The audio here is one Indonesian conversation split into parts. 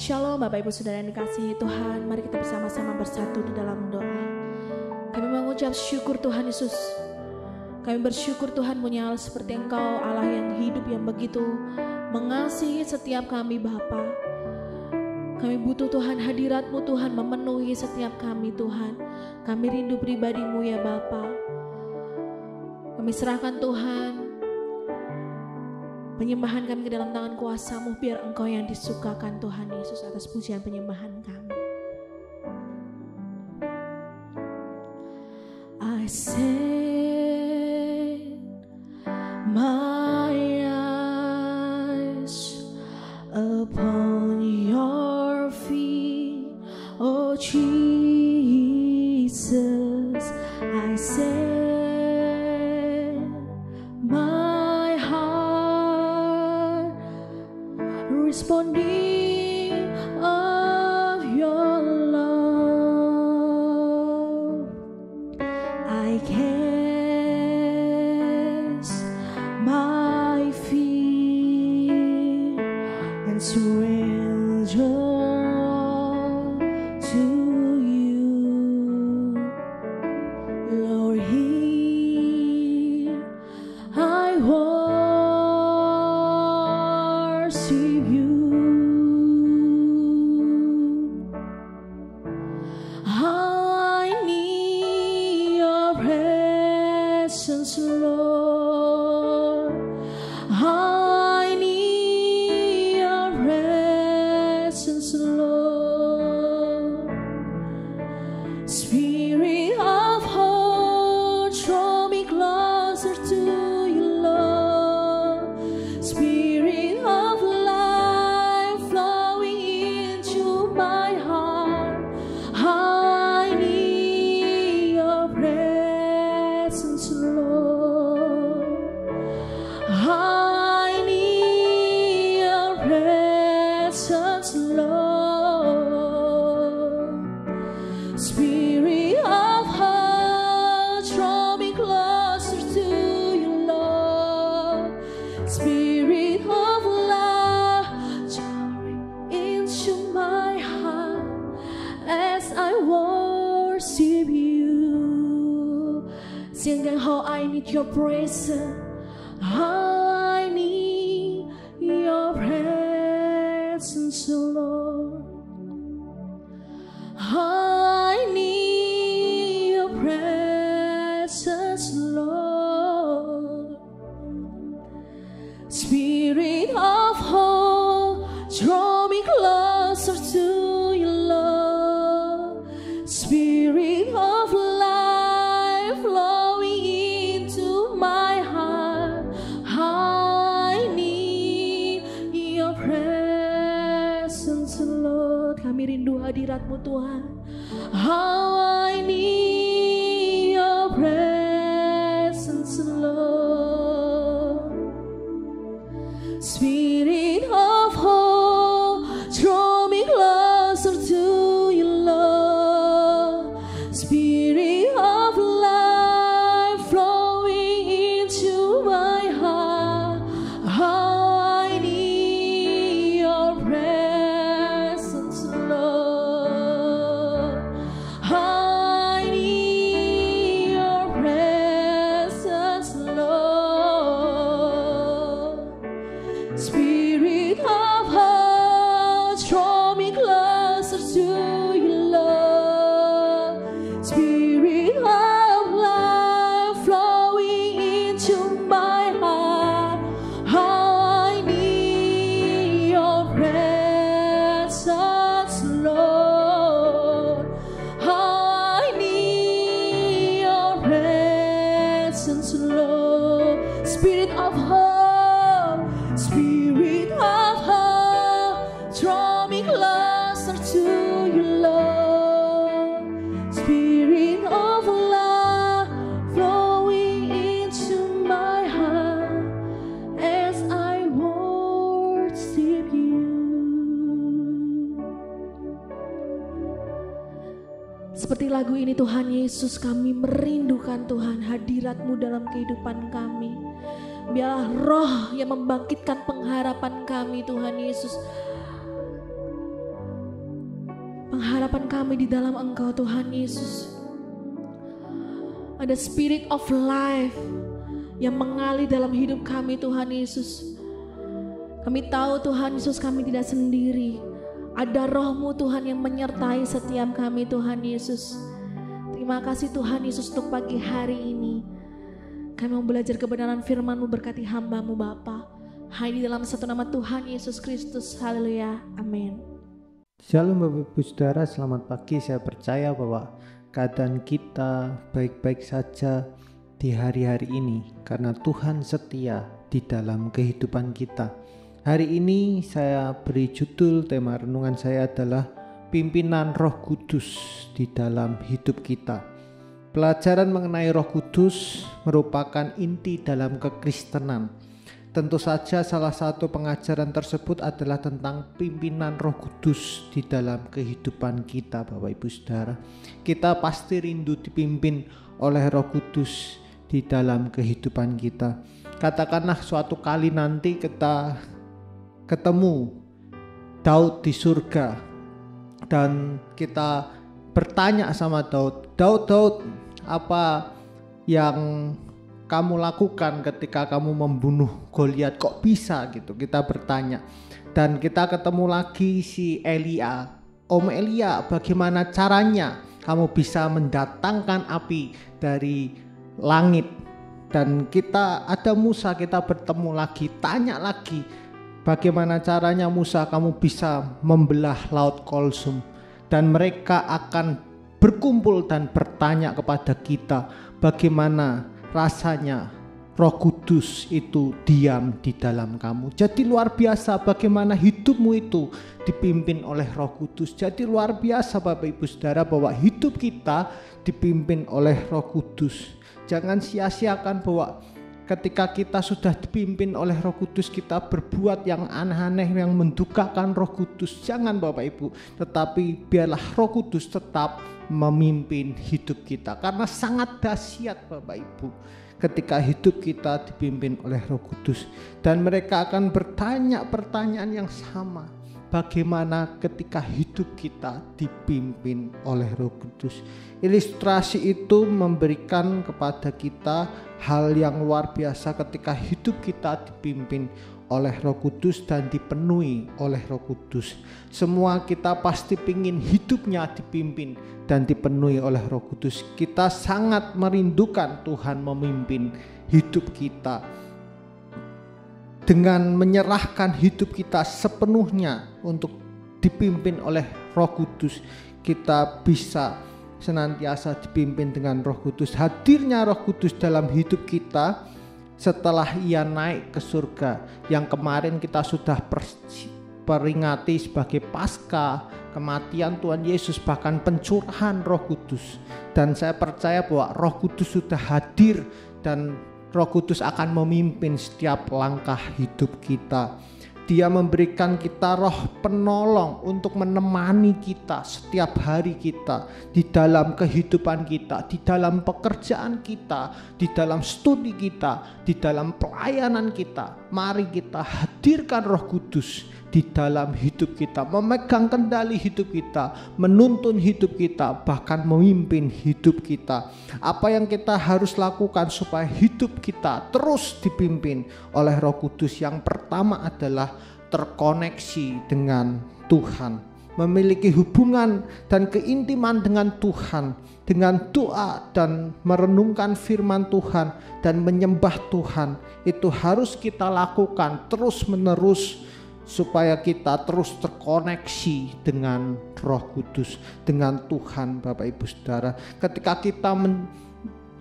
Shalom Bapak Ibu Saudara yang dikasihi Tuhan. Mari kita bersama-sama bersatu di dalam doa. Kami mengucap syukur Tuhan Yesus. Kami bersyukur Tuhan punya Allah seperti Engkau, Allah yang hidup, yang begitu mengasihi setiap kami Bapa. Kami butuh Tuhan, hadirat-Mu Tuhan memenuhi setiap kami Tuhan. Kami rindu pribadi-Mu ya Bapa. Kami serahkan Tuhan penyembahan kami ke dalam tangan kuasa-Mu, biar Engkau yang disukakan Tuhan Yesus atas pujian penyembahan kami. I set my eyes upon your feet, oh Jesus. I set my heart responding of your love. I cast my fear and surrender all to you, Lord. Here I worship you. How I need your presence, Lord. How I need your presence, Lord. Spirit of hope, draw me closer to you, Lord. Spirit of life flowing into my heart. How I need your presence, Lord. How I need your presence, Lord. Spirit of heart, draw me closer to you, Lord. Spirit of love, journey into my heart as I worship you. Singing how I need your presence, how I need your presence, Lord. How I need your presence, Lord. Spirit of hope, draw me closer to you, Lord. Spirit of life flowing into my heart. How I need your presence, Lord. Kami rindu hadirat-Mu Tuhan. How I need your presence, Lord. Spirit of hope, draw me closer to you, Lord. Spirit of life flowing into my heart. How I need your presence, Lord. How I need your presence, Lord. Spirit of heart, draw me closer to you, Lord. Spirit of life flowing into my heart. How I need your presence, Lord. How I need your presence, Lord. Spirit of hope, Spirit of hope, draw me closer to you, Lord. Spirit of love flowing into my heart as I worship you. Seperti lagu ini Tuhan Yesus, kami merindukan Tuhan hadirat-Mu dalam kehidupan kami. Biarlah roh yang membangkitkan pengharapan kami Tuhan Yesus Pengharapan kami di dalam Engkau Tuhan Yesus. Ada spirit of life yang mengalir dalam hidup kami Tuhan Yesus. Kami tahu Tuhan Yesus kami tidak sendiri. Ada Roh-Mu Tuhan yang menyertai setiap kami Tuhan Yesus. Terima kasih Tuhan Yesus untuk pagi hari ini. Kami mau belajar kebenaran firman-Mu, berkati hamba-Mu Bapa. Hanya di dalam satu nama Tuhan Yesus Kristus. Haleluya. Amin. Shalom Bapak Ibu Saudara, selamat pagi. Saya percaya bahwa keadaan kita baik-baik saja di hari-hari ini karena Tuhan setia di dalam kehidupan kita. Hari ini saya beri judul, tema renungan saya adalah pimpinan Roh Kudus di dalam hidup kita. Pelajaran mengenai Roh Kudus merupakan inti dalam kekristenan. Tentu saja salah satu pengajaran tersebut adalah tentang pimpinan Roh Kudus di dalam kehidupan kita Bapak Ibu Saudara. Kita pasti rindu dipimpin oleh Roh Kudus di dalam kehidupan kita. Katakanlah suatu kali nanti kita ketemu Daud di surga dan kita bertanya sama Daud, apa yang kamu lakukan ketika kamu membunuh Goliat, kok bisa gitu, kita bertanya. Dan kita ketemu lagi si Elia, Om Elia, bagaimana caranya kamu bisa mendatangkan api dari langit. Dan kita ada Musa, kita bertemu lagi, tanya lagi, bagaimana caranya Musa kamu bisa membelah laut Kolsum. Dan mereka akan berkumpul dan bertanya kepada kita, bagaimana rasanya Roh Kudus itu diam di dalam kamu. Jadi luar biasa bagaimana hidupmu itu dipimpin oleh Roh Kudus. Jadi luar biasa Bapak Ibu Saudara bahwa hidup kita dipimpin oleh Roh Kudus. Jangan sia-siakan bahwa ketika kita sudah dipimpin oleh Roh Kudus kita berbuat yang aneh-aneh yang mendukakan Roh Kudus. Jangan Bapak Ibu, tetapi biarlah Roh Kudus tetap memimpin hidup kita. Karena sangat dahsyat Bapak Ibu ketika hidup kita dipimpin oleh Roh Kudus. Dan mereka akan bertanya pertanyaan yang sama. Bagaimana ketika hidup kita dipimpin oleh Roh Kudus. Ilustrasi itu memberikan kepada kita hal yang luar biasa ketika hidup kita dipimpin oleh Roh Kudus dan dipenuhi oleh Roh Kudus. Semua kita pasti ingin hidupnya dipimpin dan dipenuhi oleh Roh Kudus. Kita sangat merindukan Tuhan memimpin hidup kita. Dengan menyerahkan hidup kita sepenuhnya untuk dipimpin oleh Roh Kudus, kita bisa senantiasa dipimpin dengan Roh Kudus. Hadirnya Roh Kudus dalam hidup kita setelah Ia naik ke surga, yang kemarin kita sudah peringati sebagai Paskah, kematian Tuhan Yesus, bahkan pencurahan Roh Kudus. Dan saya percaya bahwa Roh Kudus sudah hadir dan Roh Kudus akan memimpin setiap langkah hidup kita. Dia memberikan kita roh penolong untuk menemani kita setiap hari kita, di dalam kehidupan kita, di dalam pekerjaan kita, di dalam studi kita, di dalam pelayanan kita. Mari kita hadirkan Roh Kudus di dalam hidup kita, memegang kendali hidup kita, menuntun hidup kita, bahkan memimpin hidup kita. Apa yang kita harus lakukan supaya hidup kita terus dipimpin oleh Roh Kudus? Yang pertama adalah terkoneksi dengan Tuhan, memiliki hubungan dan keintiman dengan Tuhan, dengan doa dan merenungkan firman Tuhan dan menyembah Tuhan. Itu harus kita lakukan terus menerus supaya kita terus terkoneksi dengan Roh Kudus, dengan Tuhan Bapak Ibu Saudara. Ketika kita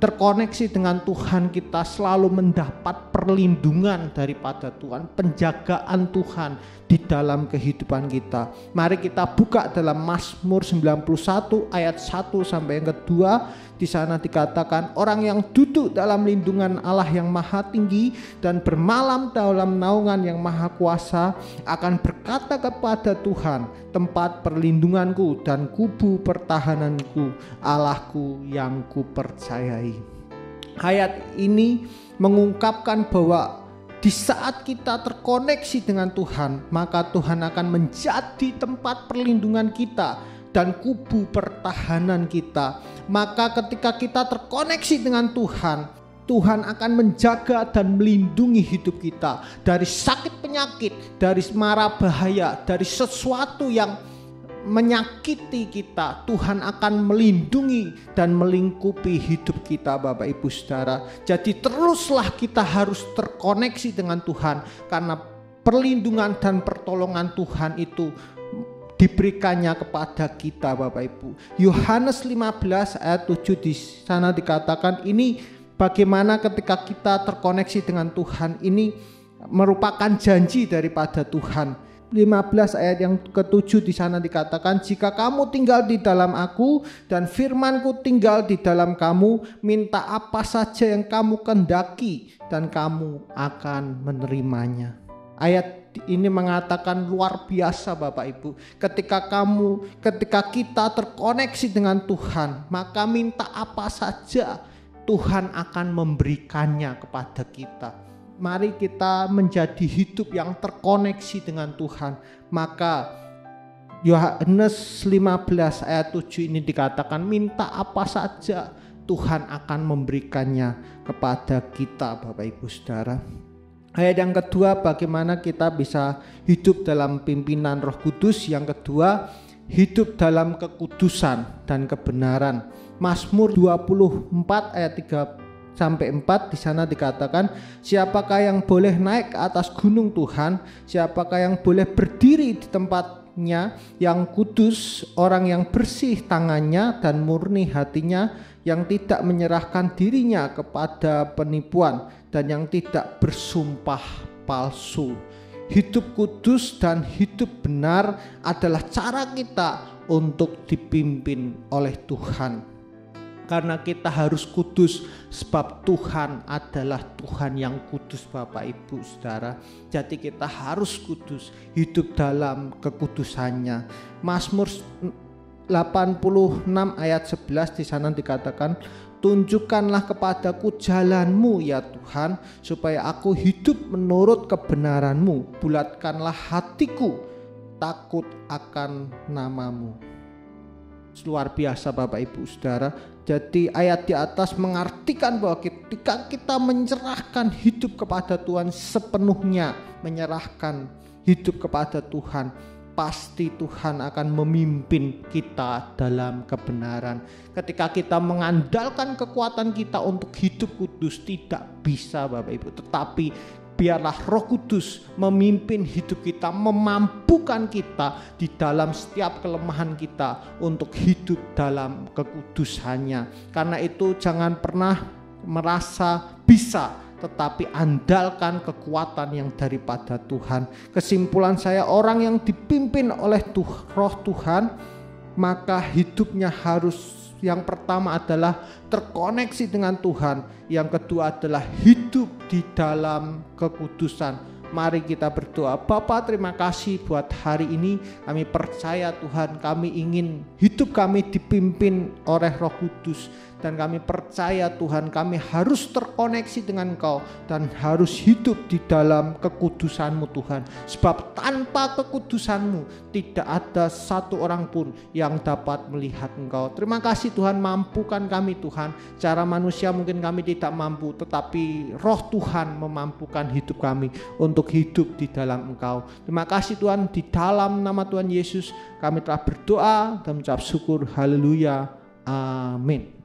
terkoneksi dengan Tuhan, kita selalu mendapat perlindungan daripada Tuhan, penjagaan Tuhan di dalam kehidupan kita. Mari kita buka dalam Mazmur 91 ayat 1 sampai yang kedua. Di sana dikatakan, orang yang duduk dalam lindungan Allah yang maha tinggi dan bermalam dalam naungan yang maha kuasa akan berkata kepada Tuhan, tempat perlindunganku dan kubu pertahananku, Allahku yang kupercayai. Ayat ini mengungkapkan bahwa di saat kita terkoneksi dengan Tuhan, maka Tuhan akan menjadi tempat perlindungan kita dan kubu pertahanan kita. Maka ketika kita terkoneksi dengan Tuhan, Tuhan akan menjaga dan melindungi hidup kita dari sakit penyakit, dari mara bahaya, dari sesuatu yang menyakiti kita. Tuhan akan melindungi dan melingkupi hidup kita, Bapak Ibu Saudara. Jadi teruslah kita harus terkoneksi dengan Tuhan, karena perlindungan dan pertolongan Tuhan itu diberikannya kepada kita, Bapak Ibu. Yohanes 15 ayat 7 di sana dikatakan, ini bagaimana ketika kita terkoneksi dengan Tuhan, ini merupakan janji daripada Tuhan. 15 ayat yang ke-7 di sana dikatakan, jika kamu tinggal di dalam aku dan firmanku tinggal di dalam kamu, minta apa saja yang kamu kehendaki dan kamu akan menerimanya. Ayat ini mengatakan luar biasa, Bapak Ibu. Ketika kita terkoneksi dengan Tuhan, maka minta apa saja Tuhan akan memberikannya kepada kita. Mari kita menjadi hidup yang terkoneksi dengan Tuhan. Maka Yohanes 15 ayat 7 ini dikatakan, minta apa saja Tuhan akan memberikannya kepada kita, Bapak Ibu Saudara. Ayat yang kedua, bagaimana kita bisa hidup dalam pimpinan Roh Kudus. Yang kedua, hidup dalam kekudusan dan kebenaran. Mazmur 24 ayat 3-4 di sana dikatakan, siapakah yang boleh naik ke atas gunung Tuhan? Siapakah yang boleh berdiri di tempatnya yang kudus? Orang yang bersih tangannya dan murni hatinya, yang tidak menyerahkan dirinya kepada penipuan dan yang tidak bersumpah palsu. Hidup kudus dan hidup benar adalah cara kita untuk dipimpin oleh Tuhan. Karena kita harus kudus, sebab Tuhan adalah Tuhan yang kudus, Bapak Ibu Saudara. Jadi kita harus kudus, hidup dalam kekudusannya. Mazmur 86 ayat 11 di sana dikatakan, tunjukkanlah kepadaku jalanmu ya Tuhan, supaya aku hidup menurut kebenaranmu. Bulatkanlah hatiku, takut akan namamu. Luar biasa, Bapak Ibu Saudara. Jadi ayat di atas mengartikan bahwa ketika kita menyerahkan hidup kepada Tuhan sepenuhnya, menyerahkan hidup kepada Tuhan, pasti Tuhan akan memimpin kita dalam kebenaran. Ketika kita mengandalkan kekuatan kita untuk hidup kudus, tidak bisa, Bapak Ibu. Tetapi biarlah Roh Kudus memimpin hidup kita, memampukan kita di dalam setiap kelemahan kita untuk hidup dalam kekudusannya. Karena itu jangan pernah merasa bisa, tetapi andalkan kekuatan yang daripada Tuhan. Kesimpulan saya, orang yang dipimpin oleh Roh Tuhan, maka hidupnya harus, yang pertama adalah terkoneksi dengan Tuhan. Yang kedua adalah hidup di dalam kekudusan. Mari kita berdoa. Bapa, terima kasih buat hari ini. Kami percaya Tuhan, kami ingin hidup kami dipimpin oleh Roh Kudus. Dan kami percaya Tuhan, kami harus terkoneksi dengan Engkau dan harus hidup di dalam kekudusan-Mu Tuhan. Sebab tanpa kekudusan-Mu tidak ada satu orang pun yang dapat melihat Engkau. Terima kasih Tuhan, mampukan kami Tuhan. Cara manusia mungkin kami tidak mampu, tetapi Roh Tuhan memampukan hidup kami untuk hidup di dalam Engkau. Terima kasih Tuhan, di dalam nama Tuhan Yesus kami telah berdoa dan mengucap syukur. Haleluya. Amin.